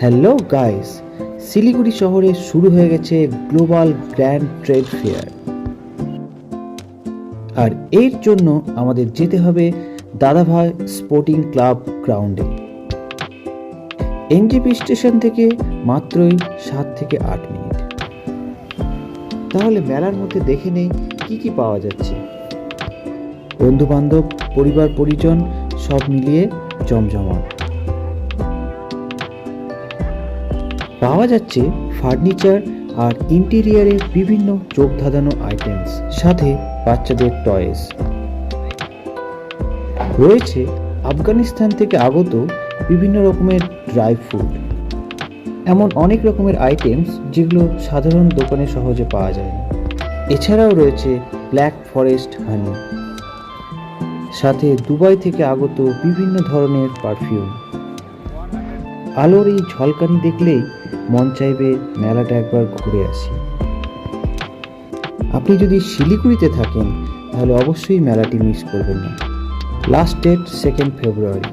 Hello guys, Siliguri শহরে শুরু হয়ে গেছে গ্লোবাল গ্র্যান্ড ট্রেড ফেয়ার। আর এর জন্য আমাদের যেতে হবে দাদাভাই স্পোর্টিং ক্লাব গ্রাউন্ডে। এনজেপি স্টেশন থেকে মাত্রই 7 থেকে 8 মিনিট। তাহলে মেলার মধ্যে দেখে নেই কি কি পাওয়া যাচ্ছে। বন্ধু বান্ধব, পরিবার পরিজন সব মিলিয়ে জমজমাট। পাওয়া যাচ্ছে ফার্নিচার আর ইন্টেরিয়ারের বিভিন্ন চোখ ধাঁধানো আইটেমস, সাথে বাচ্চাদের টয়েস। রয়েছে আফগানিস্তান থেকে আগত বিভিন্ন রকমের ড্রাই ফ্রুট, এমন অনেক রকমের আইটেমস যেগুলো সাধারণ দোকানে সহজে পাওয়া যায় না। এছাড়াও রয়েছে ব্ল্যাক ফরেস্ট হানি, সাথে দুবাই থেকে আগত বিভিন্ন ধরনের পারফিউম। আলোর এই ঝলকানি দেখলেই মন চাইবে মেলাটা একবার ঘুরে আসি। আপনি যদি শিলিগুড়িতে থাকেন তাহলে অবশ্যই মেলাটি মিস করবেন না। লাস্ট ডেট 2 ফেব্রুয়ারি।